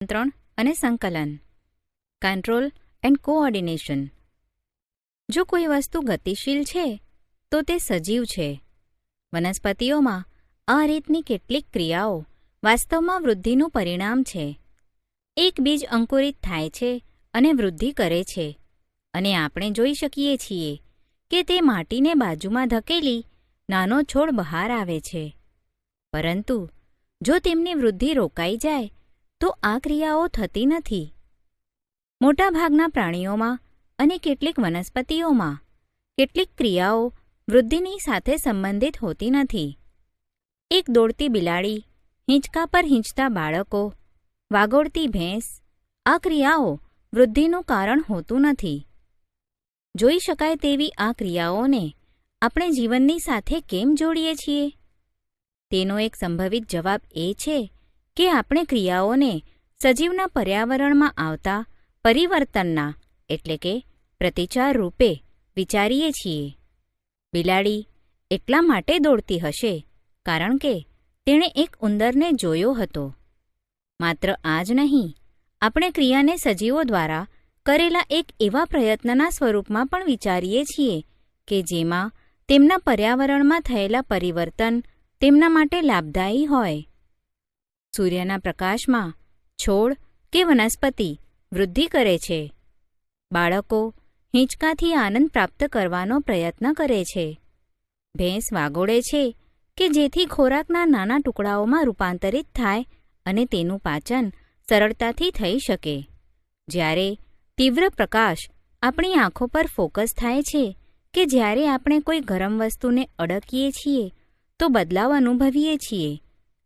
નિયંત્રણ અને સંકલન, કંટ્રોલ એન્ડ કોઓર્ડિનેશન. જો કોઈ વસ્તુ ગતિશીલ છે તો તે સજીવ છે. વનસ્પતિઓમાં આ રીતની કેટલીક ક્રિયાઓ વાસ્તવમાં વૃદ્ધિનું પરિણામ છે. એક બીજ અંકુરિત થાય છે અને વૃદ્ધિ કરે છે, અને આપણે જોઈ શકીએ છીએ કે તે માટીને બાજુમાં ધકેલી નાનો છોડ બહાર આવે છે. પરંતુ જો તેમની વૃદ્ધિ રોકાઈ જાય તો આ ક્રિયાઓ થતી નથી. મોટાભાગના પ્રાણીઓમાં અને કેટલીક વનસ્પતિઓમાં કેટલીક ક્રિયાઓ વૃદ્ધિની સાથે સંબંધિત હોતી નથી. એક દોડતી બિલાડી, હિંચકા પર હિંચતા બાળકો, વાગોળતી ભેંસ, આ ક્રિયાઓ વૃદ્ધિનું કારણ હોતું નથી. જોઈ શકાય તેવી આ ક્રિયાઓને આપણે જીવનની સાથે કેમ જોડીએ છીએ? તેનો એક સંભવિત જવાબ એ છે કે આપણે ક્રિયાઓને સજીવના પર્યાવરણમાં આવતા પરિવર્તનના એટલે કે પ્રતિચાર રૂપે વિચારીએ છીએ. બિલાડી એટલા માટે દોડતી હશે કારણ કે તેણે એક ઉંદરને જોયો હતો. માત્ર આ જ નહીં, આપણે ક્રિયાને સજીવો દ્વારા કરેલા એક એવા પ્રયત્નના સ્વરૂપમાં પણ વિચારીએ છીએ કે જેમાં તેમના પર્યાવરણમાં થયેલા પરિવર્તન તેમના માટે લાભદાયી હોય. સૂર્યના પ્રકાશમાં છોડ કે વનસ્પતિ વૃદ્ધિ કરે છે. બાળકો હિંચકાથી આનંદ પ્રાપ્ત કરવાનો પ્રયત્ન કરે છે. ભેંસ વાગોળે છે કે જેથી ખોરાકના નાના ટુકડાઓમાં રૂપાંતરિત થાય અને તેનું પાચન સરળતાથી થઈ શકે. જ્યારે તીવ્ર પ્રકાશ આપણી આંખો પર ફોકસ થાય છે કે જ્યારે આપણે કોઈ ગરમ વસ્તુને અડકીએ છીએ તો બદલાવ અનુભવીએ છીએ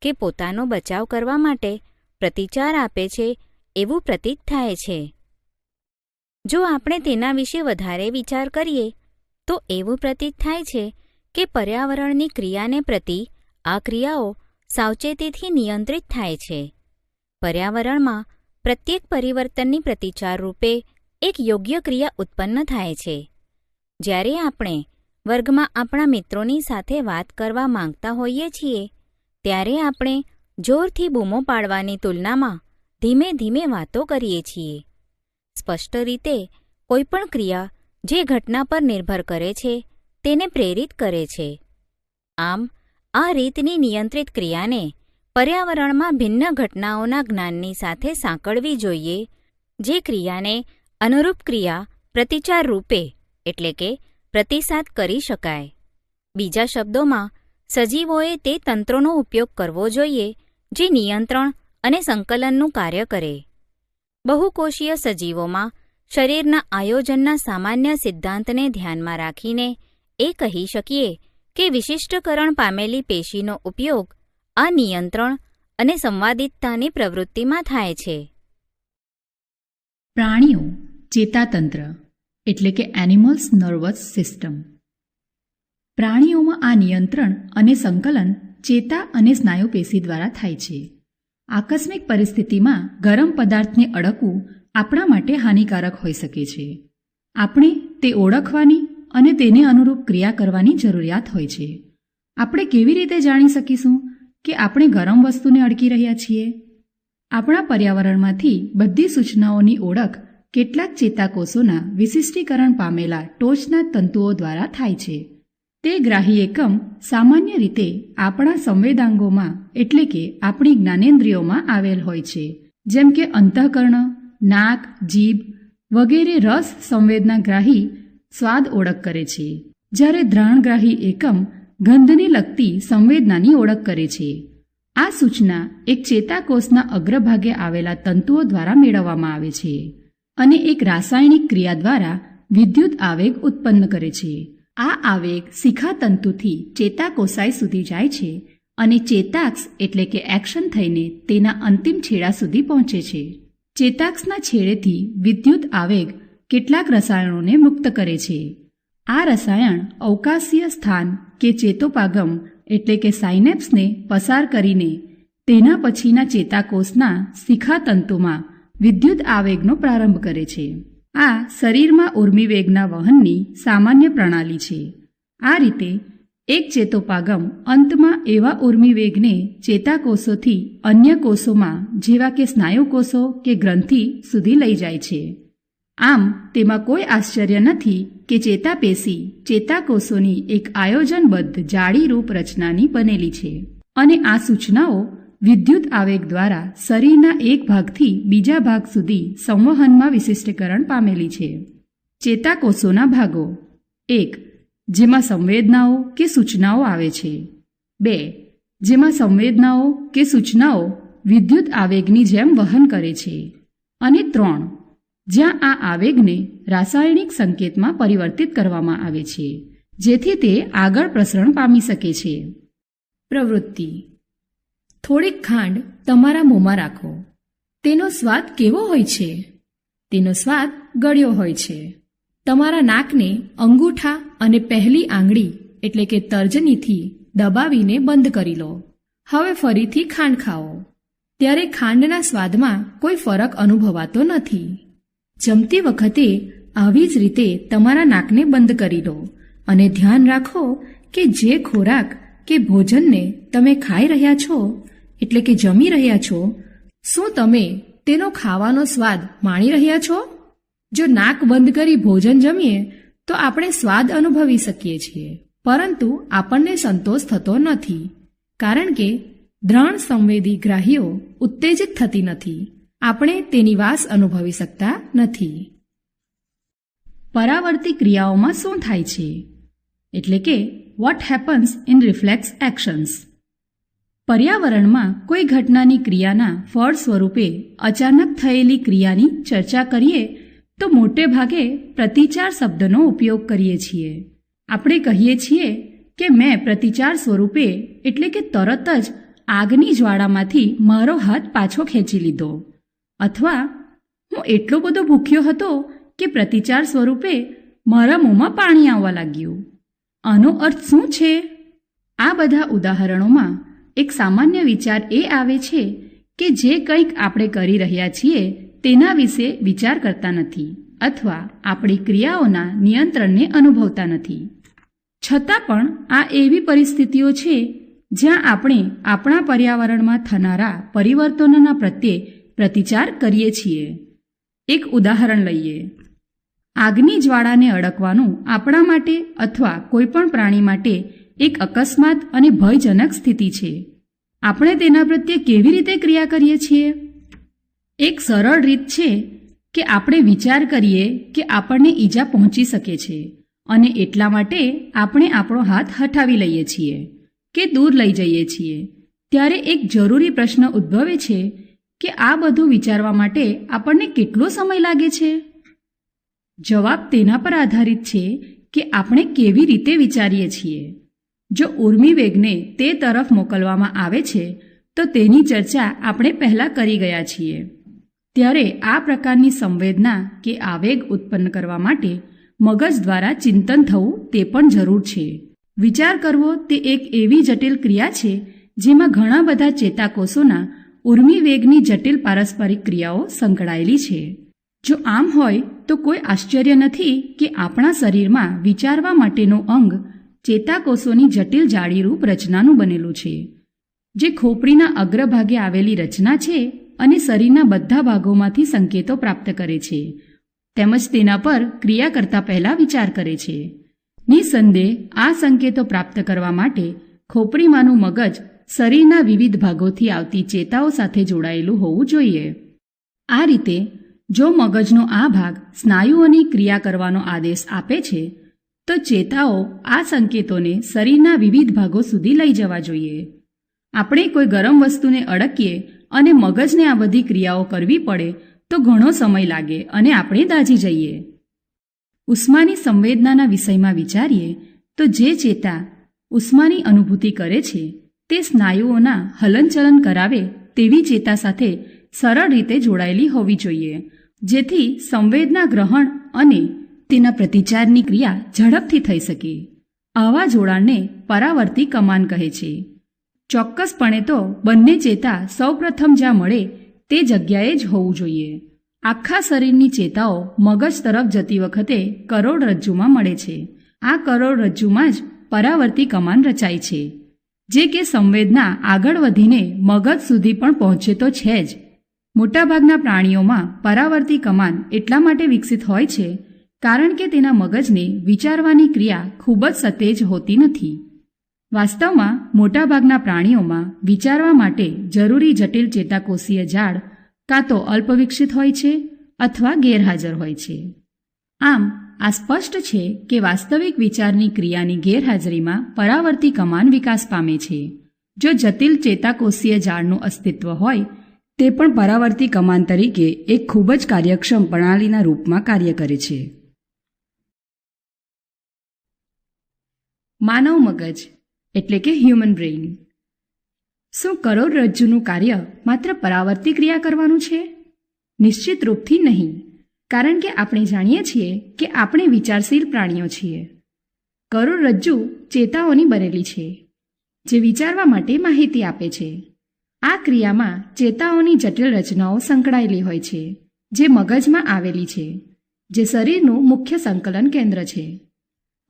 કે પોતાનો બચાવ કરવા માટે પ્રતિચાર આપે છે એવું પ્રતીત થાય છે. જો આપણે તેના વિશે વધારે વિચાર કરીએ તો એવું પ્રતીત થાય છે કે પર્યાવરણની ક્રિયાને પ્રતિ આ ક્રિયાઓ સાવચેતીથી નિયંત્રિત થાય છે. પર્યાવરણમાં પ્રત્યેક પરિવર્તનની પ્રતિચાર રૂપે એક યોગ્ય ક્રિયા ઉત્પન્ન થાય છે. જ્યારે આપણે વર્ગમાં આપણા મિત્રોની સાથે વાત કરવા માંગતા હોઈએ છીએ ત્યારે આપણે જોરથી બૂમો પાડવાની તુલનામાં ધીમે ધીમે વાતો કરીએ છીએ. સ્પષ્ટ રીતે કોઈપણ ક્રિયા જે ઘટના પર નિર્ભર કરે છે તેને પ્રેરિત કરે છે. આમ આ રીતની નિયંત્રિત ક્રિયાને પર્યાવરણમાં ભિન્ન ઘટનાઓના જ્ઞાનની સાથે સાંકળવી જોઈએ, જે ક્રિયાને અનુરૂપ ક્રિયા પ્રતિચાર રૂપે એટલે કે પ્રતિસાદ કરી શકાય. બીજા શબ્દોમાં, સજીવોએ તે તંત્રોનો ઉપયોગ કરવો જોઈએ જે નિયંત્રણ અને સંકલનનું કાર્ય કરે. બહુકોષીય સજીવોમાં શરીરના આયોજનના સામાન્ય સિદ્ધાંતને ધ્યાનમાં રાખીને એ કહી શકીએ કે વિશિષ્ટકરણ પામેલી પેશીનો ઉપયોગ આ નિયંત્રણ અને સંવાદિતતાની પ્રવૃત્તિમાં થાય છે. પ્રાણીઓ ચેતાતંત્ર એટલે કે એનિમલ્સ નર્વસ સિસ્ટમ. પ્રાણીઓમાં આ નિયંત્રણ અને સંકલન ચેતા અને સ્નાયુ પેશી દ્વારા થાય છે. આકસ્મિક પરિસ્થિતિમાં ગરમ પદાર્થને અડકવું આપણા માટે હાનિકારક હોઈ શકે છે. આપણે તે ઓળખવાની અને તેને અનુરૂપ ક્રિયા કરવાની જરૂરિયાત હોય છે. આપણે કેવી રીતે જાણી શકીશું કે આપણે ગરમ વસ્તુને અડકી રહ્યા છીએ? આપણા પર્યાવરણમાંથી બધી સૂચનાઓની ઓળખ કેટલાક ચેતાકોષોના વિશિષ્ટીકરણ પામેલા ટોચના તંતુઓ દ્વારા થાય છે. તે ગ્રાહી એકમ સામાન્ય રીતે આપણા સંવેદાંગોમાં એટલે કે આપણી જ્ઞાનેન્દ્રિયોમાં આવેલ હોય છે, જેમ કે અંતઃકર્ણ, નાક, જીભ વગેરે રસ સંવેદનાગ્રાહી સ્વાદ ઓળખ કરે છે, જ્યારે ઘ્રાણગ્રાહી એકમ ગંધને લગતી સંવેદનાની ઓળખ કરે છે. આ સૂચના એક ચેતાકોષના અગ્રભાગે આવેલા તંતુઓ દ્વારા મેળવવામાં આવે છે અને એક રાસાયણિક ક્રિયા દ્વારા વિદ્યુત આવેગ ઉત્પન્ન કરે છે. આ આવેગ શિખાતંતુથી ચેતાકોષાય સુધી જાય છે અને ચેતાક્ષ એટલે કે એક્શન થઈને તેના અંતિમ છેડા સુધી પહોંચે છે. ચેતાક્ષના છેડેથી વિદ્યુત આવેગ કેટલાક રસાયણોને મુક્ત કરે છે. આ રસાયણ અવકાશીય સ્થાન કે ચેતોપાગમ એટલે કે સાયનેપ્સને પસાર કરીને તેના પછીના ચેતાકોષના શિખાતંતુમાં વિદ્યુત આવેગનો પ્રારંભ કરે છે. આ શરીરમાં ઉર્મિવેગના વહનની સામાન્ય પ્રણાલી છે. આ રીતે એક ચેતોપાગમ અંતમાં એવા ઉર્મિવેગને ચેતાકોષોથી અન્ય કોષોમાં જેવા કે સ્નાયુકોષો કે ગ્રંથિ સુધી લઈ જાય છે. આમ તેમાં કોઈ આશ્ચર્ય નથી કે ચેતાપેશી ચેતાકોષોની એક આયોજનબદ્ધ જાળીરૂપ રચનાની બનેલી છે અને આ સૂચનાઓ વિદ્યુત આવેગ દ્વારા શરીરના એક ભાગથી બીજા ભાગ સુધી સંવહનમાં વિશિષ્ટીકરણ પામેલી છે. ચેતાકોષોના ભાગો: 1. જેમાં સંવેદનાઓ કે સૂચનાઓ આવે છે. 2. જેમાં સંવેદનાઓ કે સૂચનાઓ વિદ્યુત આવેગની જેમ વહન કરે છે. અને 3. જ્યાં આ આવેગને રાસાયણિક સંકેતમાં પરિવર્તિત કરવામાં આવે છે જેથી તે આગળ પ્રસરણ પામી શકે છે. પ્રવૃત્તિ: થોડીક ખાંડ તમારા મોંમાં રાખો. તેનો સ્વાદ કેવો હોય છે? તેનો સ્વાદ ગળ્યો હોય છે. તમારા નાકને અંગૂઠા અને પહેલી આંગળી એટલે કે તર્જનીથી દબાવીને બંધ કરી લો. હવે ફરીથી ખાંડ ખાઓ. ત્યારે ખાંડના સ્વાદમાં કોઈ ફરક અનુભવાતો નથી. જમતી વખતે આવી જ રીતે તમારા નાકને બંધ કરી લો અને ધ્યાન રાખો કે જે ખોરાક કે ભોજનને તમે ખાઈ રહ્યા છો એટલે કે જમી રહ્યા છો, શું તમે તેનો ખાવાનો સ્વાદ માણી રહ્યા છો? જો નાક બંધ કરી ભોજન જમીએ તો આપણે સ્વાદ અનુભવી શકીએ છીએ, પરંતુ આપણને સંતોષ થતો નથી કારણ કે દ્રઢ સંવેદી ગ્રાહીઓ ઉત્તેજિત થતી નથી. આપણે તેની વાસ અનુભવી શકતા નથી. પરાવર્તી ક્રિયાઓમાં શું થાય છે એટલે કે what happens in reflex actions. પર્યાવરણમાં કોઈ ઘટનાની ક્રિયાના ફળ સ્વરૂપે અચાનક થયેલી ક્રિયાની ચર્ચા કરીએ તો મોટે ભાગે પ્રતિચાર શબ્દનો ઉપયોગ કરીએ છીએ. આપણે કહીએ છીએ કે મેં પ્રતિચાર સ્વરૂપે એટલે કે તરત જ આગની જ્વાળામાંથી મારો હાથ પાછો ખેંચી લીધો, અથવા હું એટલો બધો ભૂખ્યો હતો કે પ્રતિચાર સ્વરૂપે મારા મોંમાં પાણી આવવા લાગ્યું. આનો અર્થ શું છે? આ બધા ઉદાહરણોમાં એક સામાન્ય વિચાર એ આવે છે કે જે કંઈક આપણે કરી રહ્યા છીએ તેના વિશે વિચાર કરતા નથી અથવા આપણી ક્રિયાઓના નિયંત્રણને અનુભવતા નથી. છતાં પણ આ એવી પરિસ્થિતિઓ છે જ્યાં આપણે આપણા પર્યાવરણમાં થનારા પરિવર્તનોના પ્રત્યે પ્રતિચાર કરીએ છીએ. એક ઉદાહરણ લઈએ. આગની જ્વાળાને અડકવાનું આપણા માટે અથવા કોઈપણ પ્રાણી માટે એક અકસ્માત અને ભયજનક સ્થિતિ છે. આપણે તેના પ્રત્યે કેવી રીતે ક્રિયા કરીએ છીએ? એક સરળ રીત છે કે આપણે વિચાર કરીએ કે આપણને ઈજા પહોંચી શકે છે અને એટલા માટે આપણે આપણો હાથ હટાવી લઈએ છીએ કે દૂર લઈ જઈએ છીએ. ત્યારે એક જરૂરી પ્રશ્ન ઉદ્ભવે છે કે આ બધું વિચારવા માટે આપણને કેટલો સમય લાગે છે? જવાબ તેના પર આધારિત છે કે આપણે કેવી રીતે વિચારીએ છીએ. જો ઉર્મિવેગને તે તરફ મોકલવામાં આવે છે તો તેની ચર્ચા આપણે પહેલાં કરી ગયા છીએ. ત્યારે આ પ્રકારની સંવેદના કે આવેગ ઉત્પન્ન કરવા માટે મગજ દ્વારા ચિંતન થવું તે પણ જરૂર છે. વિચાર કરવો તે એક એવી જટિલ ક્રિયા છે જેમાં ઘણા બધા ચેતાકોષોના ઉર્મિવેગની જટિલ પારસ્પરિક ક્રિયાઓ સંકળાયેલી છે. જો આમ હોય તો કોઈ આશ્ચર્ય નથી કે આપણા શરીરમાં વિચારવા માટેનું અંગ ચેતાકોષોની જટિલ જાળીરૂપ રચનાનું બનેલું છે, જે ખોપડીના અગ્રભાગે આવેલી રચના છે અને શરીરના બધા ભાગોમાંથી સંકેતો પ્રાપ્ત કરે છે તેમજ તેના પર ક્રિયા કરતા પહેલા વિચાર કરે છે. નિસંદેહ આ સંકેતો પ્રાપ્ત કરવા માટે ખોપરીમાંનું મગજ શરીરના વિવિધ ભાગોથી આવતી ચેતાઓ સાથે જોડાયેલું હોવું જોઈએ. આ રીતે જો મગજનો આ ભાગ સ્નાયુઓની ક્રિયા કરવાનો આદેશ આપે છે તો ચેતાઓ આ સંકેતોને શરીરના વિવિધ ભાગો સુધી લઈ જવા જોઈએ. આપણે કોઈ ગરમ વસ્તુને અડકીએ અને મગજને આ બધી ક્રિયાઓ કરવી પડે તો ઘણો સમય લાગે અને આપણે દાઝી જઈએ. ઉષ્માની સંવેદનાના વિષયમાં વિચારીએ તો જે ચેતા ઉષ્માની અનુભૂતિ કરે છે તે સ્નાયુઓના હલનચલન કરાવે તેવી ચેતા સાથે સરળ રીતે જોડાયેલી હોવી જોઈએ, જેથી સંવેદના ગ્રહણ અને તેના પ્રતિચારની ક્રિયા ઝડપથી થઈ શકે. આવા જોડાણને પરાવર્તી કમાન કહે છે. ચોક્કસપણે તો બંને ચેતા સૌપ્રથમ જ્યાં મળે તે જગ્યાએ જ હોવું જોઈએ. આખા શરીરની ચેતાઓ મગજ તરફ જતી વખતે કરોડરજ્જુમાં મળે છે. આ કરોડરજ્જુમાં જ પરાવર્તી કમાન રચાય છે, જે કે સંવેદના આગળ વધીને મગજ સુધી પણ પહોંચે તો છે જ. મોટાભાગના પ્રાણીઓમાં પરાવર્તી કમાન એટલા માટે વિકસિત હોય છે કારણ કે તેના મગજને વિચારવાની ક્રિયા ખૂબ જ સતેજ હોતી નથી. વાસ્તવમાં મોટાભાગના પ્રાણીઓમાં વિચારવા માટે જરૂરી જટિલ ચેતાકોષીય જાળ કાં તો અલ્પવિકસિત હોય છે અથવા ગેરહાજર હોય છે. આમ આ સ્પષ્ટ છે કે વાસ્તવિક વિચારની ક્રિયાની ગેરહાજરીમાં પરાવર્તી કમાન વિકાસ પામે છે. જો જટિલ ચેતાકોષીય જાળનું અસ્તિત્વ હોય, તે પણ પરાવર્તી કમાન તરીકે એક ખૂબ જ કાર્યક્ષમ પ્રણાલીના રૂપમાં કાર્ય કરે છે. માનવ મગજ એટલે કે હ્યુમન બ્રેઇન. શું કરોડરજ્જુનું કાર્ય માત્ર પરાવર્તી ક્રિયા કરવાનું છે? નિશ્ચિત રૂપથી નહીં, કારણ કે આપણે જાણીએ છીએ કે આપણે વિચારશીલ પ્રાણીઓ છીએ. કરોડરજ્જુ ચેતાઓની બનેલી છે, જે વિચારવા માટે માહિતી આપે છે. આ ક્રિયામાં ચેતાઓની જટિલ રચનાઓ સંકળાયેલી હોય છે, જે મગજમાં આવેલી છે, જે શરીરનું મુખ્ય સંકલન કેન્દ્ર છે.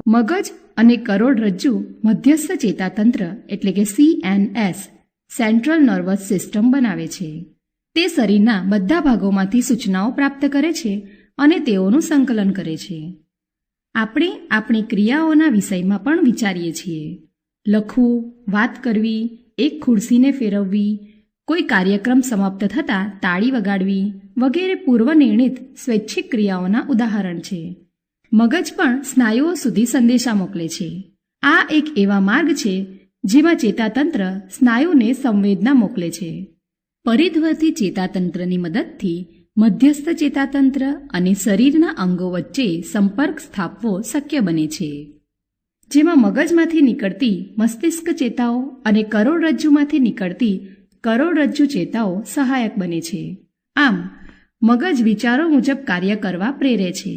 મગજ અને કરોડરજ્જુ મધ્યસ્થ ચેતાતંત્ર એટલે કે CNS સેન્ટ્રલ નર્વસ સિસ્ટમ બનાવે છે. તે શરીરના બધા ભાગોમાંથી સૂચનાઓ પ્રાપ્ત કરે છે અને તેઓનું સંકલન કરે છે. આપણે આપણી ક્રિયાઓના વિષયમાં પણ વિચારીએ છીએ. લખવું, વાત કરવી, એક ખુરશીને ફેરવવી, કોઈ કાર્યક્રમ સમાપ્ત થતાં તાળી વગાડવી વગેરે પૂર્વનિર્ણિત સ્વૈચ્છિક ક્રિયાઓના ઉદાહરણ છે. મગજ પણ સ્નાયુઓ સુધી સંદેશા મોકલે છે. આ એક એવા માર્ગ છે જેમાં ચેતાતંત્ર સ્નાયુને સંવેદના મોકલે છે. પરિધ્વર્તી ચેતાતંત્રની મદદથી મધ્યસ્થ ચેતાતંત્ર અને શરીરના અંગો વચ્ચે સંપર્ક સ્થાપવો શક્ય બને છે, જેમાં મગજમાંથી નીકળતી મસ્તિષ્ક ચેતાઓ અને કરોડરજ્જુમાંથી નીકળતી કરોડરજ્જુ ચેતાઓ સહાયક બને છે. આમ મગજ વિચારો મુજબ કાર્ય કરવા પ્રેરે છે.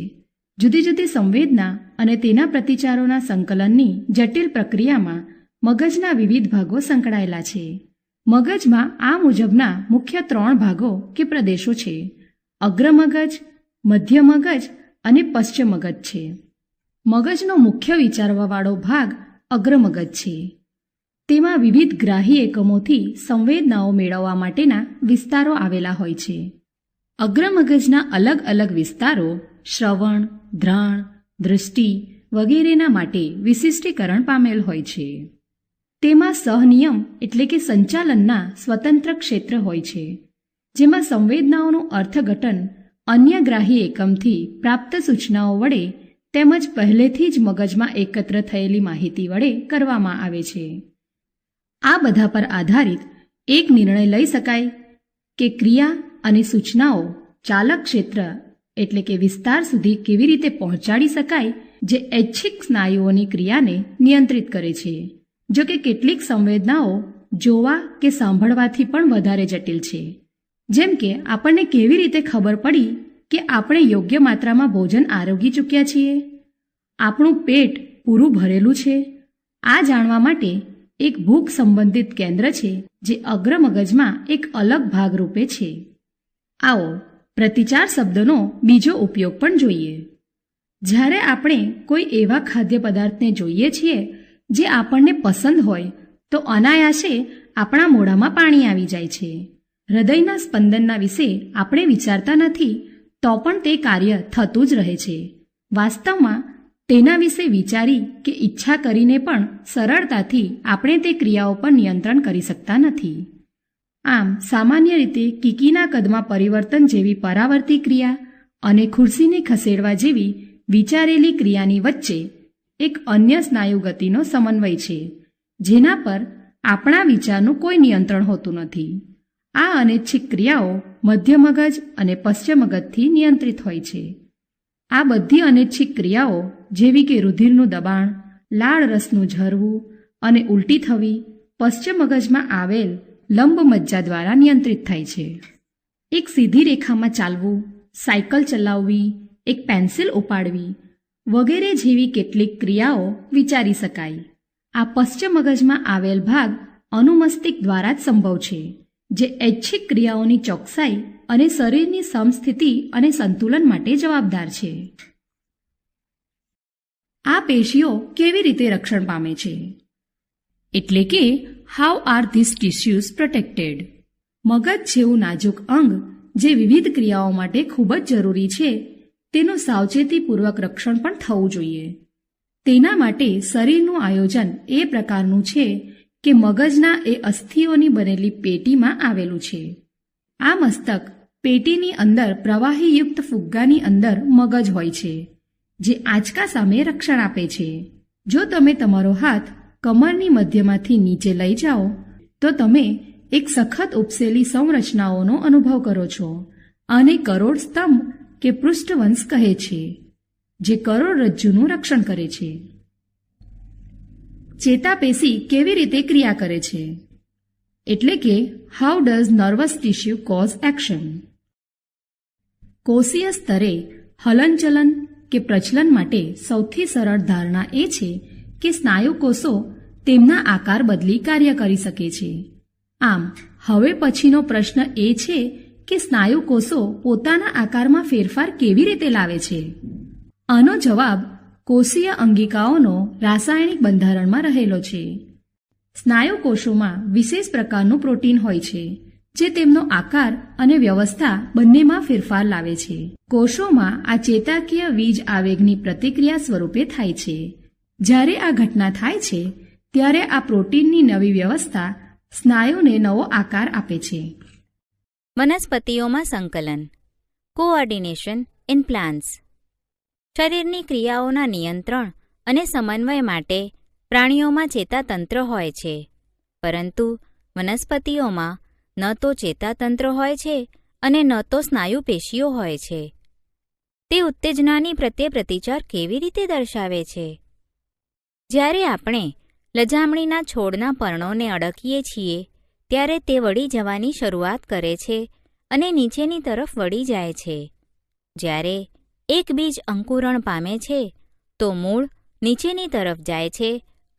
જુદી જુદી સંવેદના અને તેના પ્રતિચારોના સંકલનની જટિલ પ્રક્રિયામાં મગજના વિવિધ ભાગો સંકળાયેલા છે. મગજમાં આ મુજબના મુખ્ય 3 ભાગો કે પ્રદેશો છે: અગ્રમગજ, મધ્ય મગજ અને પશ્ચ મગજ છે. મગજનો મુખ્ય વિચારવાવાળો ભાગ અગ્રમગજ છે. તેમાં વિવિધ ગ્રાહી એકમોથી સંવેદનાઓ મેળવવા માટેના વિસ્તારો આવેલા હોય છે. અગ્રમગજના અલગ અલગ વિસ્તારો શ્રવણ, ઘ્રાણ, દૃષ્ટિ વગેરેના માટે વિશિષ્ટીકરણ પામેલ હોય છે. તેમાં સહનિયમ એટલે કે સંચાલનના સ્વતંત્ર ક્ષેત્ર હોય છે, જેમાં સંવેદનાઓનું અર્થઘટન અન્ય ગ્રાહી એકમથી પ્રાપ્ત સૂચનાઓ વડે તેમજ પહેલેથી જ મગજમાં એકત્ર થયેલી માહિતી વડે કરવામાં આવે છે. આ બધા પર આધારિત એક નિર્ણય લઈ શકાય કે ક્રિયા અને સૂચનાઓ ચાલક ક્ષેત્ર એટલે કે વિસ્તાર સુધી કેવી રીતે પહોંચાડી શકાય, જે ઐચ્છિક સ્નાયુઓની ક્રિયાને નિયંત્રિત કરે છે. જો કે કેટલીક સંવેદનાઓ જોવા કે સાંભળવાથી પણ વધારે જટિલ છે, જેમ કે આપણને કેવી રીતે ખબર પડી કે આપણે યોગ્ય માત્રામાં ભોજન આરોગી ચૂક્યા છીએ, આપણું પેટ પૂરું ભરેલું છે. આ જાણવા માટે એક ભૂખ સંબંધિત કેન્દ્ર છે, જે અગ્રમગજમાં એક અલગ ભાગરૂપે છે. આવો પ્રતિચાર શબ્દનો બીજો ઉપયોગ પણ જોઈએ. જ્યારે આપણે કોઈ એવા ખાદ્ય પદાર્થને જોઈએ છીએ જે આપણને પસંદ હોય તો અનાયાસે આપણા મોઢામાં પાણી આવી જાય છે. હૃદયના સ્પંદનના વિશે આપણે વિચારતા નથી તો પણ તે કાર્ય થતું જ રહે છે. વાસ્તવમાં તેના વિશે વિચારી કે ઈચ્છા કરીને પણ સરળતાથી આપણે તે ક્રિયાઓ પર નિયંત્રણ કરી શકતા નથી. આમ સામાન્ય રીતે કીકીના કદમાં પરિવર્તન જેવી પરાવર્તી ક્રિયા અને ખુરશીને ખસેડવા જેવી વિચારેલી ક્રિયાની વચ્ચે એક અન્ય સ્નાયુ ગતિનો સમન્વય છે, જેના પર આપણા વિચારનું કોઈ નિયંત્રણ હોતું નથી. આ અનૈચ્છિક ક્રિયાઓ મધ્ય મગજ અને પશ્ચિમ મગજથી નિયંત્રિત હોય છે. આ બધી અનૈચ્છિક ક્રિયાઓ જેવી કે રુધિરનું દબાણ, લાળ રસનું ઝરવું અને ઉલટી થવી પશ્ચિમ મગજમાં આવેલ લંબ મજ્જા દ્વારા નિયંત્રિત થાય છે. એક સીધી રેખામાં ચાલવું, સાયકલ ચલાવવી, એક પેન્સિલ ઉપાડવી વગેરે જેવી કેટલીક ક્રિયાઓ વિચારી શકાય. આ પશ્ચિમ મગજમાં આવેલ ભાગ અનુમસ્તિષ્ક દ્વારા જ સંભવ છે, જે ઐચ્છિક ક્રિયાઓની ચોકસાઈ અને શરીરની સમસ્થિતિ અને સંતુલન માટે જવાબદાર છે. આ પેશીઓ કેવી રીતે રક્ષણ પામે છે? એટલે કે how are this tissues protected? મગજ જેવું નાજુક અંગ જે વિવિધ ક્રિયાઓ માટે ખૂબ જ જરૂરી છે, તેનું સાવચેતીપૂર્વક રક્ષણ પણ થવું જોઈએ. તેના માટે શરીરનું આયોજન એ પ્રકારનું છે કે મગજના એ અસ્થિઓની બનેલી પેટીમાં આવેલું છે. આ મસ્તક પેટીની અંદર પ્રવાહીયુક્ત ફુગ્ગાની અંદર મગજ હોય છે, જે આંચકા સામે રક્ષણ આપે છે. જો તમે તમારો હાથ કમરની મધ્યમાંથી નીચે લઈ જાઓ તો તમે એક સખત ઉપસેલી સંરચનાઓનો અનુભવ કરો છો. આને કરોડ સ્તંભ કે પૃષ્ઠવંશ કહે છે, જે કરોડરજ્જુનું રક્ષણ કરે છે. ચેતાપેશી કેવી રીતે ક્રિયા કરે છે? એટલે કે how does nervous tissue cause action? કોષીય સ્તરે હલનચલન કે પ્રચલન માટે સૌથી સરળ ધારણા એ છે કે સ્નાયુકોષો તેમના આકાર બદલી કાર્ય કરી શકે છે. આમ હવે પછીનો પ્રશ્ન એ છે કે સ્નાયુકોષો પોતાના આકારમાં ફેરફાર કેવી રીતે લાવે છે? આનો જવાબ કોષીય અંગિકાઓનો રાસાયણિક બંધારણમાં રહેલો છે. સ્નાયુકોષોમાં વિશેષ પ્રકારનું પ્રોટીન હોય છે, જે તેમનો આકાર અને વ્યવસ્થા બંનેમાં ફેરફાર લાવે છે. કોષોમાં આ ચેતાકીય વીજ આવેગની પ્રતિક્રિયા સ્વરૂપે થાય છે. જ્યારે આ ઘટના થાય છે ત્યારે આ પ્રોટીનની નવી વ્યવસ્થા સ્નાયુને નવો આકાર આપે છે. વનસ્પતિઓમાં સંકલન, કોઓર્ડિનેશન ઇન પ્લાન્ટ્સ. શરીરની ક્રિયાઓના નિયંત્રણ અને સમન્વય માટે પ્રાણીઓમાં ચેતાતંત્ર હોય છે, પરંતુ વનસ્પતિઓમાં ન તો ચેતાતંત્ર હોય છે અને ન તો સ્નાયુ પેશીઓ હોય છે. તે ઉત્તેજનાની પ્રત્યે પ્રતિચાર કેવી રીતે દર્શાવે છે? જ્યારે આપણે લજામણીના છોડના પર્ણોને અડકીએ છીએ ત્યારે તે વળી જવાની શરૂઆત કરે છે અને નીચેની તરફ વળી જાય છે. જ્યારે એક બીજ અંકુરણ પામે છે તો મૂળ નીચેની તરફ જાય છે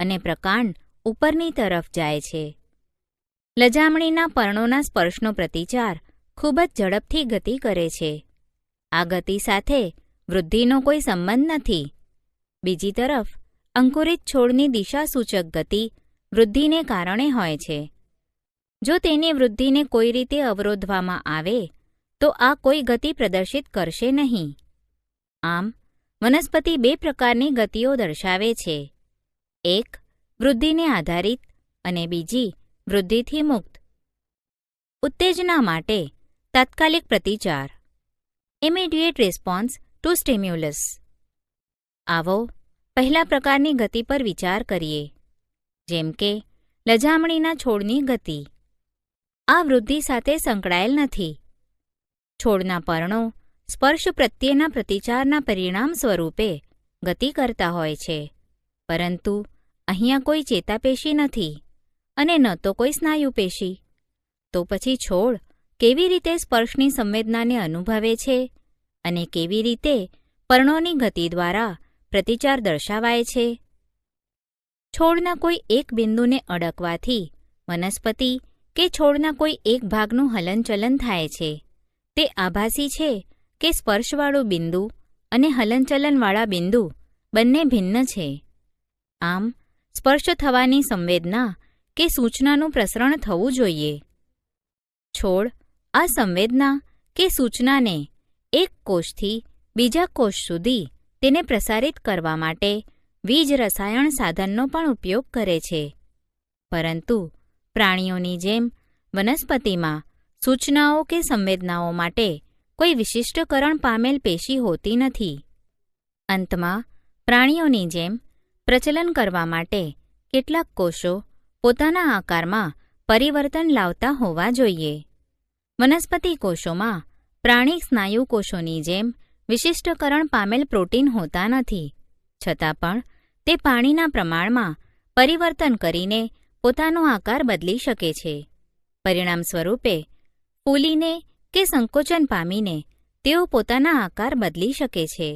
અને પ્રકાંડ ઉપરની તરફ જાય છે. લજામણીના પર્ણોના સ્પર્શનો પ્રતિચાર ખૂબ જ ઝડપથી ગતિ કરે છે. આ ગતિ સાથે વૃદ્ધિનો કોઈ સંબંધ નથી. બીજી તરફ અંકુરિત છોડની દિશાસૂચક ગતિ વૃદ્ધિને કારણે હોય છે. જો તેની વૃદ્ધિને કોઈ રીતે અવરોધવામાં આવે તો આ કોઈ ગતિ પ્રદર્શિત કરશે નહીં. આમ વનસ્પતિ બે પ્રકારની ગતિઓ દર્શાવે છે, એક વૃદ્ધિને આધારિત અને બીજી વૃદ્ધિથી મુક્ત. ઉત્તેજના માટે તાત્કાલિક પ્રતિચાર, ઇમિડિયેટ રિસ્પોન્સ ટુ સ્ટિમ્યુલસ. આવો પહેલા પ્રકારની ગતિ પર વિચાર કરીએ, જેમ કે લજામણીના છોડની ગતિ. આ વૃદ્ધિ સાથે સંકળાયેલ નથી. છોડના પર્ણો સ્પર્શ પ્રત્યેના પ્રતિચારના પરિણામ સ્વરૂપે ગતિ કરતા હોય છે, પરંતુ અહીંયા કોઈ ચેતાપેશી નથી અને ન તો કોઈ સ્નાયુપેશી. તો પછી છોડ કેવી રીતે સ્પર્શની સંવેદનાને અનુભવે છે અને કેવી રીતે પર્ણોની ગતિ દ્વારા પ્રતિચાર દર્શાવાય છે? છોડના કોઈ એક બિંદુને અડકવાથી વનસ્પતિ કે છોડના કોઈ એક ભાગનું હલનચલન થાય છે. તે આભાસી છે કે સ્પર્શવાળું બિંદુ અને હલનચલનવાળા બિંદુ બંને ભિન્ન છે. આમ સ્પર્શ થવાની સંવેદના કે સૂચનાનું પ્રસરણ થવું જોઈએ. છોડ આ સંવેદના કે સૂચનાને એક કોષથી બીજા કોષ સુધી તેને પ્રસારિત કરવા માટે વીજ રસાયણ સાધનનો પણ ઉપયોગ કરે છે. પરંતુ પ્રાણીઓની જેમ વનસ્પતિમાં સૂચનાઓ કે સંવેદનાઓ માટે કોઈ વિશિષ્ટકરણ પામેલ પેશી હોતી નથી. અંતમાં પ્રાણીઓની જેમ પ્રચલન કરવા માટે કેટલાક કોષો પોતાના આકારમાં પરિવર્તન લાવતા હોવા જોઈએ. વનસ્પતિ કોષોમાં પ્રાણી સ્નાયુ કોષોની જેમ વિશિષ્ટકરણ પામેલ પ્રોટીન હોતા નથી, છતાં પણ તે પાણીના પ્રમાણમાં પરિવર્તન કરીને પોતાનો આકાર બદલી શકે છે. પરિણામ સ્વરૂપે ફૂલીને કે સંકોચન પામીને તેઓ પોતાના આકાર બદલી શકે છે.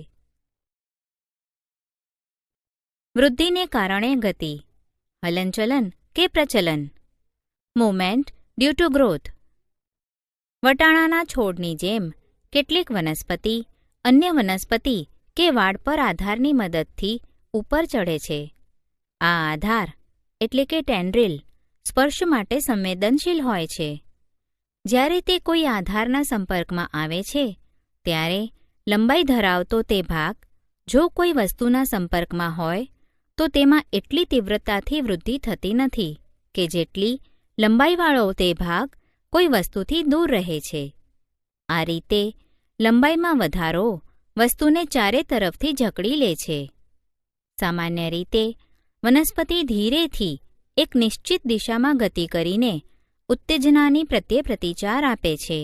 વૃદ્ધિને કારણે ગતિ, હલનચલન કે પ્રચલન. Movement due to growth. વટાણાના છોડની જેમ કેટલીક વનસ્પતિ અન્ય વનસ્પતિ કે વાડ પર આધારની મદદથી ઉપર ચડે છે. આ આધાર એટલે કે ટેન્ડ્રીલ સ્પર્શ માટે સંવેદનશીલ હોય છે. જ્યારે તે કોઈ આધારના સંપર્કમાં આવે છે ત્યારે લંબાઈ ધરાવતો તે ભાગ જો કોઈ વસ્તુના સંપર્કમાં હોય તો તેમાં એટલી તીવ્રતાથી વૃદ્ધિ થતી નથી કે જેટલી લંબાઈવાળો તે ભાગ કોઈ વસ્તુથી દૂર રહે છે. આ રીતે લંબાઈમાં વધારો વસ્તુને ચારે તરફથી જકડી લે છે. સામાન્ય રીતે વનસ્પતિ ધીરેથી એક નિશ્ચિત દિશામાં ગતિ કરીને ઉત્તેજનાની પ્રત્યે પ્રતિચાર આપે છે,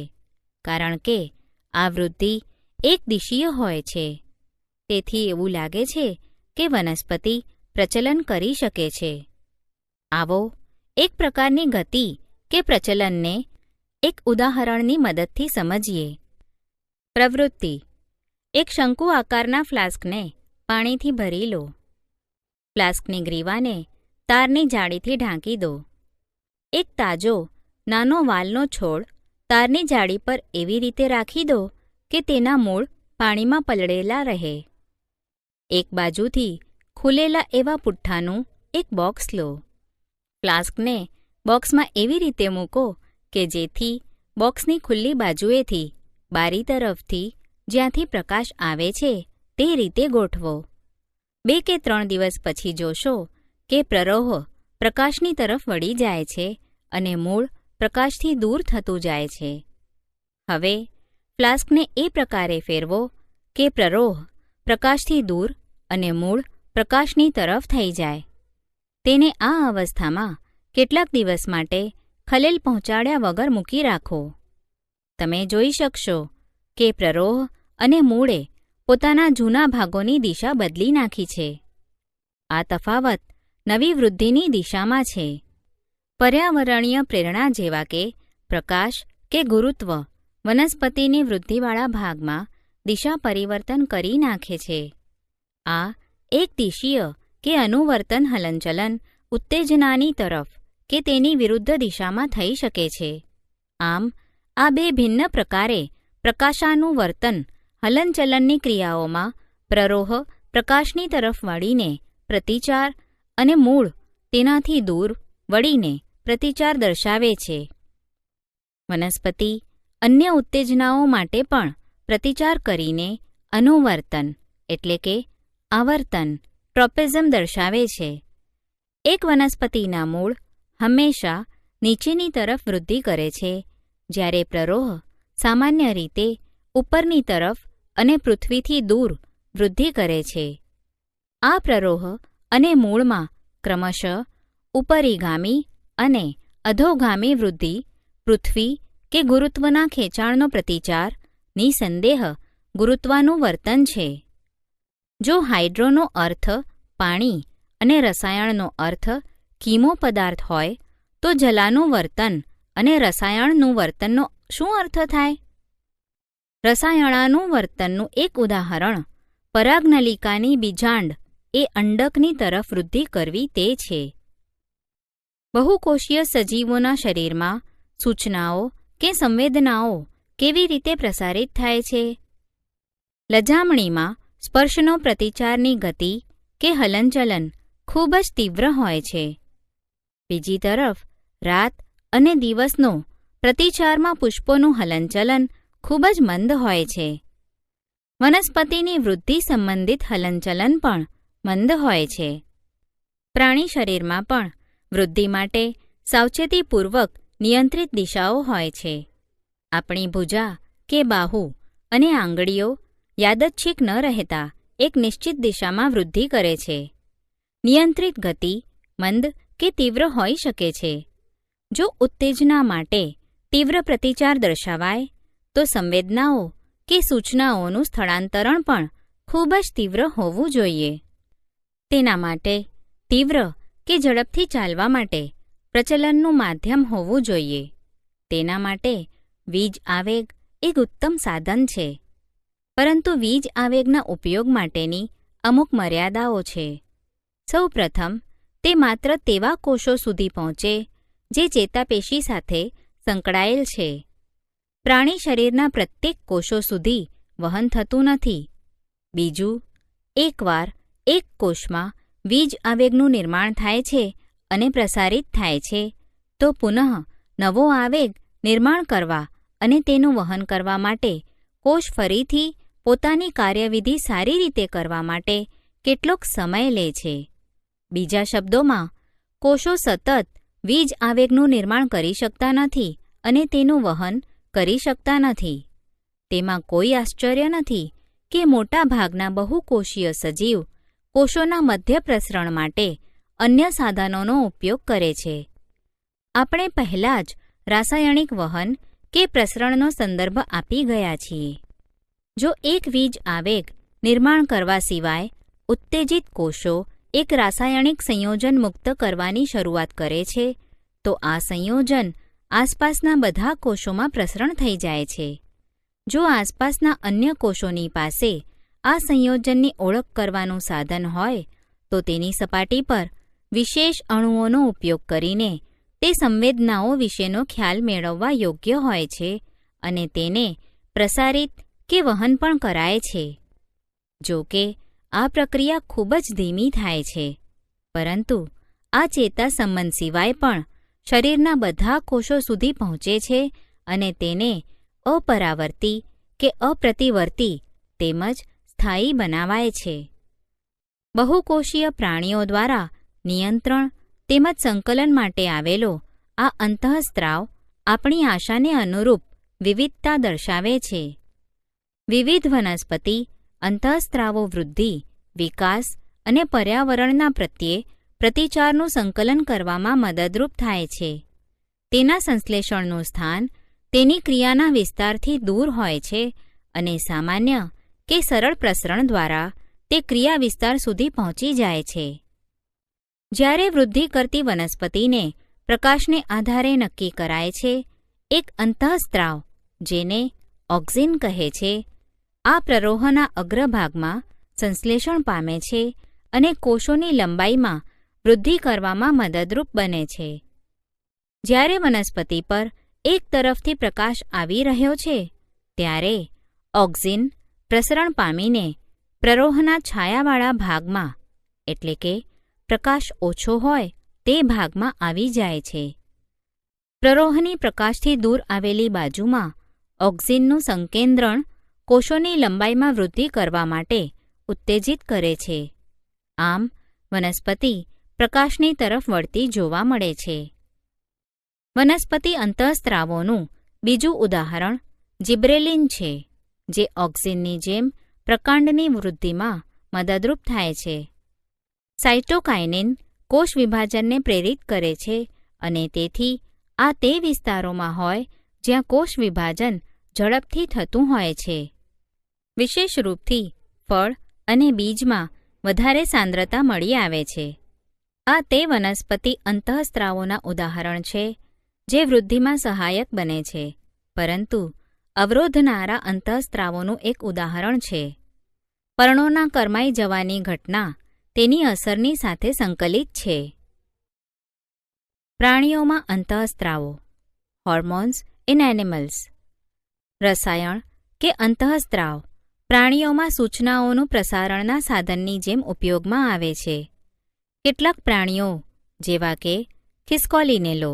કારણ કે આ વૃદ્ધિ એક દિશીય હોય છે. તેથી એવું લાગે છે કે વનસ્પતિ પ્રચલન કરી શકે છે. આવો એક પ્રકારની ગતિ કે પ્રચલનને એક ઉદાહરણની મદદથી સમજીએ. પ્રવૃત્તિ: એક શંકુ આકારના ફ્લાસ્કને પાણીથી ભરી લો. ફ્લાસ્કની ગ્રીવાને તારની જાળીથી ઢાંકી દો. એક તાજો નાનો વાલનો છોડ તારની જાળી પર એવી રીતે રાખી દો કે તેના મૂળ પાણીમાં પલળેલા રહે. એક બાજુથી ખુલેલા એવા પુઠ્ઠાનું એક બોક્સ લો. ફ્લાસ્કને બોક્સમાં એવી રીતે મૂકો કે જેથી બોક્સની ખુલ્લી બાજુએથી બારી તરફથી જ્યાંથી પ્રકાશ આવે છે તે રીતે ગોઠવો. 2 કે 3 દિવસ પછી જોશો કે પ્રરોહ પ્રકાશની તરફ વળી જાય છે અને મૂળ પ્રકાશથી દૂર થતું જાય છે. હવે ફ્લાસ્કને એ પ્રકારે ફેરવો કે પ્રરોહ પ્રકાશથી દૂર અને મૂળ પ્રકાશની તરફ થઈ જાય. તેને આ અવસ્થામાં કેટલાક દિવસ માટે ખલેલ પહોંચાડ્યા વગર મૂકી રાખો. તમે જોઈ શકશો કે પ્રરોહ અને મૂળે પોતાના જૂના ભાગોની દિશા બદલી નાખી છે. આ તફાવત નવી વૃદ્ધિની દિશામાં છે. પર્યાવરણીય પ્રેરણા જેવા કે પ્રકાશ કે ગુરુત્વ વનસ્પતિની વૃદ્ધિવાળા ભાગમાં દિશા પરિવર્તન કરી નાખે છે. આ એક દિશીય કે અનુવર્તન હલનચલન ઉત્તેજનાની તરફ કે તેની વિરુદ્ધ દિશામાં થઈ શકે છે. આમ આ બે ભિન્ન પ્રકારે પ્રકાશાનુવર્તન હલનચલનની ક્રિયાઓમાં પ્રરોહ પ્રકાશની તરફ વળીને પ્રતિચાર અને મૂળ તેનાથી દૂર વળીને પ્રતિચાર દર્શાવે છે. વનસ્પતિ અન્ય ઉત્તેજનાઓ માટે પણ પ્રતિચાર કરીને અનુવર્તન એટલે કે આવર્તન ટ્રોપેઝમ દર્શાવે છે. એક વનસ્પતિના મૂળ હંમેશા નીચેની તરફ વૃદ્ધિ કરે છે, જ્યારે પ્રરોહ સામાન્ય રીતે ઉપરની તરફ અને પૃથ્વીથી દૂર વૃદ્ધિ કરે છે. આ પ્રરોહ અને મૂળમાં ક્રમશઃ ઉપરીગામી અને અધોગામી વૃદ્ધિ પૃથ્વી કે ગુરુત્વના ખેંચાણનો પ્રતિચાર નિસંદેહ ગુરુત્વાનુવર્તન છે. જો હાઇડ્રોનો અર્થ પાણી અને રસાયણનો અર્થ કીમો પદાર્થ હોય તો જલાનુવર્તન અને રસાયણનુવર્તનનો શું અર્થ થાય? રસાયણાનુવર્તનનું એક ઉદાહરણ પરાગનલિકાની બીજાંડ એ અંડકની તરફ વૃદ્ધિ કરવી તે છે. બહુકોષીય સજીવોના શરીરમાં સૂચનાઓ કે સંવેદનાઓ કેવી રીતે પ્રસારિત થાય છે? લજામણીમાં સ્પર્શનો પ્રતિચારની ગતિ કે હલનચલન ખૂબ જ તીવ્ર હોય છે. બીજી તરફ રાત અને દિવસનો પ્રતિચારમાં પુષ્પોનું હલનચલન ખૂબ જ મંદ હોય છે. વનસ્પતિની વૃદ્ધિ સંબંધિત હલનચલન પણ મંદ હોય છે. પ્રાણી શરીરમાં પણ વૃદ્ધિ માટે સાવચેતીપૂર્વક નિયંત્રિત દિશાઓ હોય છે. આપણી ભુજા કે બાહુ અને આંગળીઓ યાદચ્છિક ન રહેતા એક નિશ્ચિત દિશામાં વૃદ્ધિ કરે છે. નિયંત્રિત ગતિ મંદ કે તીવ્ર હોઈ શકે છે. જો ઉત્તેજના માટે તીવ્ર પ્રતિચાર દર્શાવાય તો સંવેદનાઓ કે સૂચનાઓનું સ્થળાંતરણ પણ ખૂબ જ તીવ્ર હોવું જોઈએ. તેના માટે તીવ્ર કે ઝડપથી ચાલવા માટે પ્રચલનનું માધ્યમ હોવું જોઈએ. તેના માટે વીજ આવેગ એક ઉત્તમ સાધન છે. પરંતુ વીજ આવેગના ઉપયોગ માટેની અમુક મર્યાદાઓ છે. સૌ પ્રથમ તે માત્ર તેવા કોષો સુધી પહોંચે જે ચેતાપેશી સાથે સંકળાયેલ છે. પ્રાણી શરીરના પ્રત્યેક કોષો સુધી વહન થતું નથી. બીજું, એકવાર એક કોષમાં વીજ આવેગનું નિર્માણ થાય છે અને પ્રસારિત થાય છે, તો પુનઃ નવો આવેગ નિર્માણ કરવા અને તેનું વહન કરવા માટે કોષ ફરીથી પોતાની કાર્યવિધિ સારી રીતે કરવા માટે કેટલોક સમય લે છે. બીજા શબ્દોમાં, કોષો સતત વીજ આવેગનું નિર્માણ કરી શકતા નથી અને તેનું વહન કરી શકતા નથી. તેમાં કોઈ આશ્ચર્ય નથી કે મોટા ભાગના બહુકોષીય સજીવ કોષોના મધ્ય પ્રસરણ માટે અન્ય સાધનોનો ઉપયોગ કરે છે. આપણે પહેલાં જ રાસાયણિક વહન કે પ્રસરણનો સંદર્ભ આપી ગયા છીએ. જો એક વીજ આવેગ નિર્માણ કરવા સિવાય ઉત્તેજિત કોષો એક રાસાયણિક સંયોજન મુક્ત કરવાની શરૂઆત કરે છે, તો આ સંયોજન આસપાસના બધા કોષોમાં પ્રસરણ થઈ જાય છે. જો આસપાસના અન્ય કોષોની પાસે આ સંયોજનની ઓળખ કરવાનું સાધન હોય, તો તેની સપાટી પર વિશેષ અણુઓનો ઉપયોગ કરીને તે સંવેદનાઓ વિશેનો ખ્યાલ મેળવવા યોગ્ય હોય છે અને તેને પ્રસારિત કે વહન પણ કરાય છે. જો કે આ પ્રક્રિયા ખૂબ જ ધીમી થાય છે, પરંતુ આ ચેતા સંબંધ સિવાય પણ શરીરના બધા કોષો સુધી પહોંચે છે અને તેને અપરાવર્તી કે અપ્રતિવર્તી તેમજ સ્થાયી બનાવાય છે. બહુકોષીય પ્રાણીઓ દ્વારા નિયંત્રણ તેમજ સંકલન માટે આવેલો આ અંતઃસ્ત્રાવ આપણી આશાને અનુરૂપ વિવિધતા દર્શાવે છે. વિવિધ વનસ્પતિ અંતઃસ્ત્રાવો વૃદ્ધિ, વિકાસ અને પર્યાવરણના પ્રત્યે પ્રતિચારનું સંકલન કરવામાં મદદરૂપ થાય છે. તેના સંશ્લેષણનું સ્થાન તેની ક્રિયાના વિસ્તારથી દૂર હોય છે અને સામાન્ય કે સરળ પ્રસરણ દ્વારા તે ક્રિયા વિસ્તાર સુધી પહોંચી જાય છે. જ્યારે વૃદ્ધિ કરતી વનસ્પતિને પ્રકાશને આધારે નક્કી કરાય છે, એક અંતઃસ્ત્રાવ જેને ઓક્ઝિન કહે છે, આ પ્રરોહના અગ્રભાગમાં સંશ્લેષણ પામે છે અને કોષોની લંબાઈમાં વૃદ્ધિ કરવામાં મદદરૂપ બને છે. જ્યારે વનસ્પતિ પર એક તરફથી પ્રકાશ આવી રહ્યો છે, ત્યારે ઓક્ઝિન પ્રસરણ પામીને પ્રરોહના છાયાવાળા ભાગમાં, એટલે કે પ્રકાશ ઓછો હોય તે ભાગમાં આવી જાય છે. પ્રરોહની પ્રકાશથી દૂર આવેલી બાજુમાં ઓક્ઝિનનું સંકેન્દ્રણ કોષોની લંબાઈમાં વૃદ્ધિ કરવા માટે ઉત્તેજિત કરે છે. આમ વનસ્પતિ પ્રકાશની તરફ વળતી જોવા મળે છે. વનસ્પતિ અંતઃસ્ત્રાવોનું બીજું ઉદાહરણ જિબ્રેલિન છે, જે ઓક્સિનની જેમ પ્રકાંડની વૃદ્ધિમાં મદદરૂપ થાય છે. સાયટોકાઇનિન કોષ વિભાજનને પ્રેરિત કરે છે અને તેથી આ તે વિસ્તારોમાં હોય જ્યાં કોષ વિભાજન ઝડપથી થતું હોય છે. વિશેષ રૂપથી ફળ અને બીજમાં વધારે સાંદ્રતા મળી આવે છે. આ તે વનસ્પતિ અંતઃસ્ત્રાવોના ઉદાહરણ છે જે વૃદ્ધિમાં સહાયક બને છે, પરંતુ અવરોધનારા અંતઃસ્ત્રાવોનું એક ઉદાહરણ છે. પર્ણોના કરમાઈ જવાની ઘટના તેની અસરની સાથે સંકલિત છે. પ્રાણીઓમાં અંતઃસ્ત્રાવો, હોર્મોન્સ ઇન એનિમલ્સ. રસાયણ કે અંતઃસ્ત્રાવ પ્રાણીઓમાં સૂચનાઓનું પ્રસારણના સાધનની જેમ ઉપયોગમાં આવે છે. કેટલાક પ્રાણીઓ, જેવા કે ખિસકોલીને લો,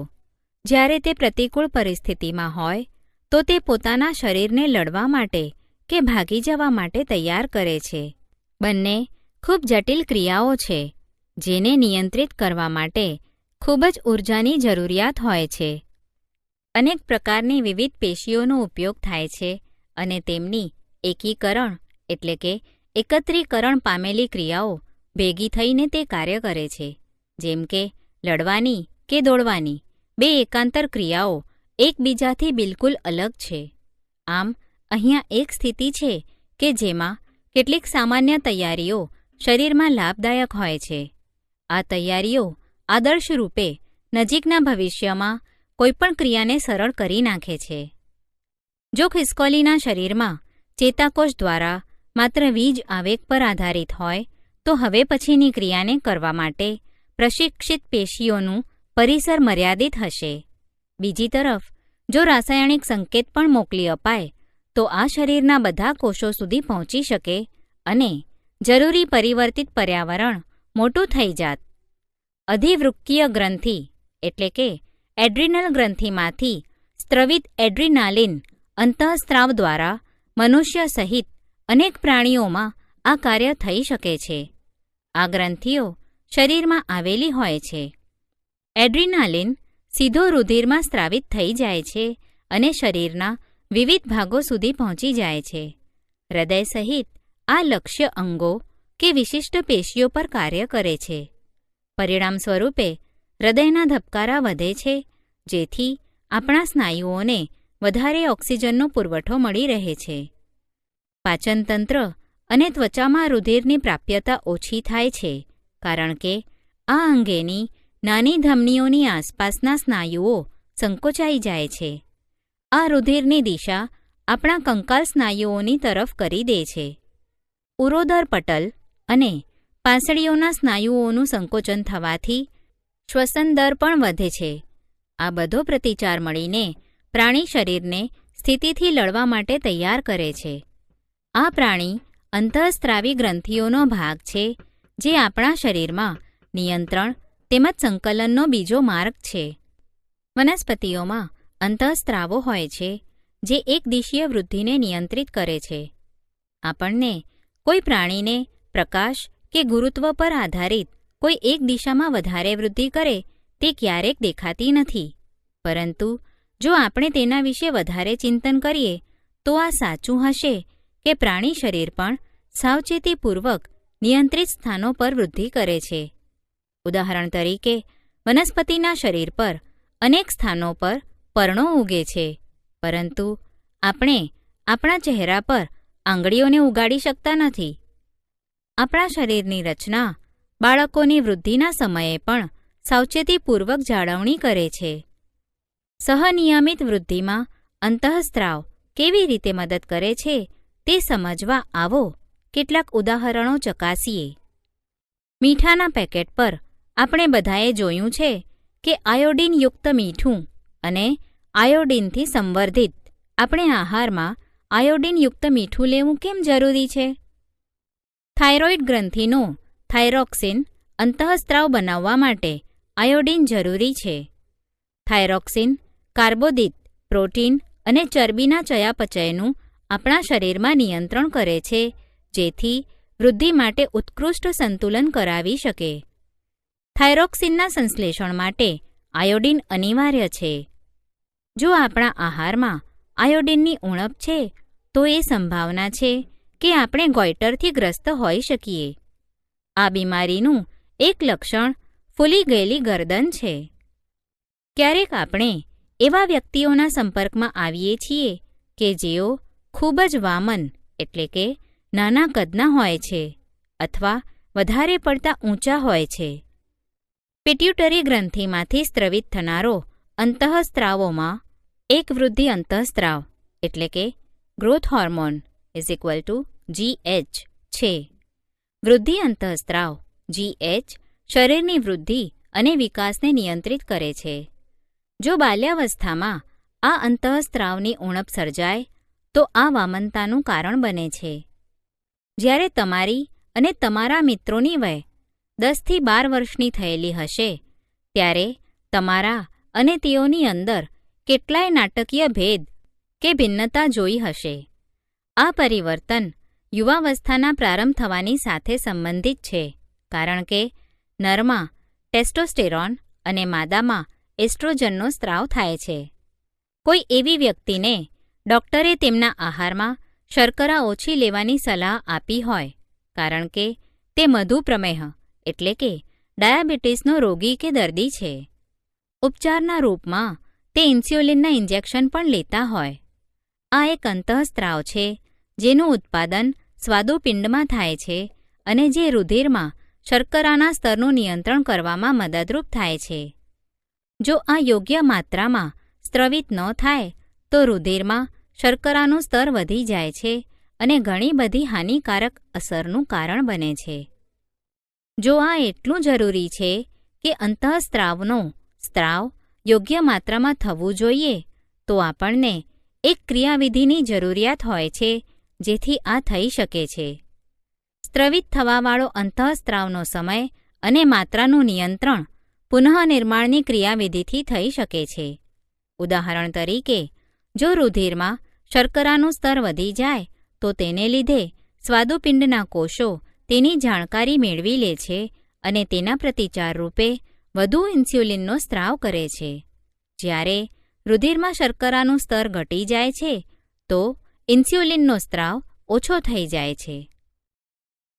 જ્યારે તે પ્રતિકૂળ પરિસ્થિતિમાં હોય તો તે પોતાના શરીરને લડવા માટે કે ભાગી જવા માટે તૈયાર કરે છે. બંને ખૂબ જટિલ ક્રિયાઓ છે જેને નિયંત્રિત કરવા માટે ખૂબ જ ઊર્જાની જરૂરિયાત હોય છે. અનેક પ્રકારની વિવિધ પેશીઓનો ઉપયોગ થાય છે અને તેમની એકીકરણ એટલે કે એકત્રીકરણ પામેલી ક્રિયાઓ ભેગી થઈને તે કાર્ય કરે છે. જેમ કે લડવાની કે દોડવાની બે એકાંતર ક્રિયાઓ એકબીજાથી બિલકુલ અલગ છે. આમ અહીંયા એક સ્થિતિ છે કે જેમાં કેટલીક સામાન્ય તૈયારીઓ શરીરમાં લાભદાયક હોય છે. આ તૈયારીઓ આદર્શ રૂપે નજીકના ભવિષ્યમાં કોઈપણ ક્રિયાને સરળ કરી નાખે છે. જો ખિસકોલીના શરીરમાં ચેતાકોષ દ્વારા માત્ર વીજ આવેગ પર આધારિત હોય તો હવે પછીની ક્રિયાને કરવા માટે પ્રશિક્ષિત પેશીઓનું પરિસર મર્યાદિત હશે. બીજી તરફ જો રાસાયણિક સંકેત પણ મોકલી અપાય તો આ શરીરના બધા કોષો સુધી પહોંચી શકે અને જરૂરી પરિવર્તિત પર્યાવરણ મોટું થઈ જાત. અધિવૃક્કીય ગ્રંથિ એટલે કે એડ્રિનલ ગ્રંથિમાંથી સ્ત્રવિત એડ્રિનાલિન અંતઃસ્ત્રાવ દ્વારા મનુષ્ય સહિત અનેક પ્રાણીઓમાં આ કાર્ય થઈ શકે છે. આ ગ્રંથિઓ શરીરમાં આવેલી હોય છે. એડ્રિનાલિન સીધો રુધિરમાં સ્ત્રાવિત થઈ જાય છે અને શરીરના વિવિધ ભાગો સુધી પહોંચી જાય છે. હૃદય સહિત આ લક્ષ્ય અંગો કે વિશિષ્ટ પેશીઓ પર કાર્ય કરે છે. પરિણામ સ્વરૂપે હૃદયના ધબકારા વધે છે, જેથી આપણા સ્નાયુઓને વધારે ઓક્સિજનનો પુરવઠો મળી રહે છે. પાચનતંત્ર અને ત્વચામાં રુધિરની પ્રાપ્યતા ઓછી થાય છે, કારણ કે આ અંગેની નાની ધમનીઓની આસપાસના સ્નાયુઓ સંકોચાઈ જાય છે. આ રુધિરની દિશા આપણા કંકાલ સ્નાયુઓની તરફ કરી દે છે. ઉરોદર પટલ અને પાંસળીઓના સ્નાયુઓનું સંકોચન થવાથી શ્વસન દર પણ વધે છે. આ બધો પ્રતિચાર મળીને પ્રાણી શરીરને સ્થિતિથી લડવા માટે તૈયાર કરે છે. આ પ્રાણી અંતઃસ્ત્રાવી ગ્રંથિઓનો ભાગ છે, જે આપણા શરીરમાં નિયંત્રણ તેમજ સંકલનનો બીજો માર્ગ છે. વનસ્પતિઓમાં અંતઃસ્ત્રાવો હોય છે, જે એકદિશીય વૃદ્ધિને નિયંત્રિત કરે છે. આપણને કોઈ પ્રાણીને પ્રકાશ કે ગુરુત્વ પર આધારિત કોઈ એક દિશામાં વધારે વૃદ્ધિ કરે તે ક્યારેક દેખાતી નથી, પરંતુ જો આપણે તેના વિશે વધારે ચિંતન કરીએ તો આ સાચું હશે કે પ્રાણી શરીર પણ સાવચેતીપૂર્વક નિયંત્રિત સ્થાનો પર વૃદ્ધિ કરે છે. ઉદાહરણ તરીકે, વનસ્પતિના શરીર પર અનેક સ્થાનો પર પર્ણો ઉગે છે, પરંતુ આપણે આપણા ચહેરા પર આંગળીઓને ઉગાડી શકતા નથી. આપણા શરીરની રચના બાળકોની વૃદ્ધિના સમયે પણ સાવચેતીપૂર્વક જાળવણી કરે છે. સહનિયમિત વૃદ્ધિમાં અંતઃસ્ત્રાવ કેવી રીતે મદદ કરે છે તે સમજવા આવો કેટલાક ઉદાહરણો ચકાસીએ. મીઠાના પેકેટ પર આપણે બધાએ જોયું છે કે આયોડિનયુક્ત મીઠું અને આયોડિનથી સંવર્ધિત આપણે આહારમાં આયોડિનયુક્ત મીઠું લેવું કેમ જરૂરી છે? થાઇરોઇડ ગ્રંથિનો થાઇરોક્સિન અંતઃસ્ત્રાવ બનાવવા માટે આયોડિન જરૂરી છે. થાઇરોક્સિન કાર્બોદિત, પ્રોટીન અને ચરબીના ચયાપચયનું આપણા શરીરમાં નિયંત્રણ કરે છે, જેથી વૃદ્ધિ માટે ઉત્કૃષ્ટ સંતુલન કરાવી શકે. થાઇરોક્સિનના સંશ્લેષણ માટે આયોડિન અનિવાર્ય છે. જો આપણા આહારમાં આયોડિનની ઉણપ છે તો એ સંભાવના છે કે આપણે ગોઈટરથી ગ્રસ્ત હોઈ શકીએ. આ બીમારીનું એક લક્ષણ ફૂલી ગયેલી ગરદન છે. ક્યારેક આપણે એવા વ્યક્તિઓના સંપર્કમાં આવીએ છીએ કે જેઓ ખૂબ જ વામન એટલે કે નાના કદના હોય છે અથવા વધારે પડતા ઊંચા હોય છે. પિટ્યુટરી ગ્રંથિમાંથી સ્ત્રવિત થનારો અંતઃસ્ત્રાવોમાં એક વૃદ્ધિ અંતઃસ્ત્રાવ એટલે કે ગ્રોથ હોર્મોન GH છે. વૃદ્ધિ અંતઃસ્ત્રાવ GH શરીરની વૃદ્ધિ અને વિકાસને નિયંત્રિત કરે છે. જો બાલ્યાવસ્થામાં આ અંતઃસ્ત્રાવની ઉણપ સર્જાય તો આ વામનતાનું કારણ બને છે. જ્યારે તમારી અને તમારા મિત્રોની વય 10 થી 12 વર્ષની થયેલી હશે, ત્યારે તમારા અને તેઓની અંદર કેટલાય નાટકીય ભેદ કે ભિન્નતા જોઈ હશે. આ પરિવર્તન યુવાવસ્થાના પ્રારંભ થવાની સાથે સંબંધિત છે, કારણ કે નરમાં ટેસ્ટોસ્ટેરોન અને માદામાં એસ્ટ્રોજનનો સ્ત્રાવ થાય છે. કોઈ એવી વ્યક્તિને ડૉક્ટરે તેમના આહારમાં શર્કરા ઓછી લેવાની સલાહ આપી હોય, કારણ કે તે મધુપ્રમેહ એટલે કે ડાયાબિટીસનો રોગી કે દર્દી છે. ઉપચારના રૂપમાં તે ઇન્સ્યુલિનના ઇન્જેક્શન પણ લેતા હોય. આ એક અંતઃસ્ત્રાવ છે જેનું ઉત્પાદન સ્વાદુપિંડમાં થાય છે અને જે રુધિરમાં શર્કરાના સ્તરનું નિયંત્રણ કરવામાં મદદરૂપ થાય છે. જો આ યોગ્ય માત્રામાં સ્ત્રવિત ન થાય તો રુધિરમાં શર્કરાનું સ્તર વધી જાય છે અને ઘણી બધી હાનિકારક અસરનું કારણ બને છે. જો આ એટલું જરૂરી છે કે અંતઃસ્ત્રાવનો સ્ત્રાવ યોગ્ય માત્રામાં થવું જોઈએ, તો આપણને એક ક્રિયાવિધિની જરૂરિયાત હોય છે જેથી આ થઈ શકે છે. સ્ત્રવિત થવાવાળો અંતઃસ્ત્રાવનો સમય અને માત્રાનું નિયંત્રણ પુનઃનિર્માણની ક્રિયાવિધિથી થઈ શકે છે. ઉદાહરણ તરીકે, જો રુધિરમાં શર્કરાનું સ્તર વધી જાય તો તેને લીધે સ્વાદુપિંડના કોષો તેની જાણકારી મેળવી લે છે અને તેના પ્રતિચાર રૂપે વધુ ઇન્સ્યુલિનનો સ્ત્રાવ કરે છે. જ્યારે રુધિરમાં શર્કરાનું સ્તર ઘટી જાય છે તો ઇન્સ્યુલિનનો સ્ત્રાવ ઓછો થઈ જાય છે.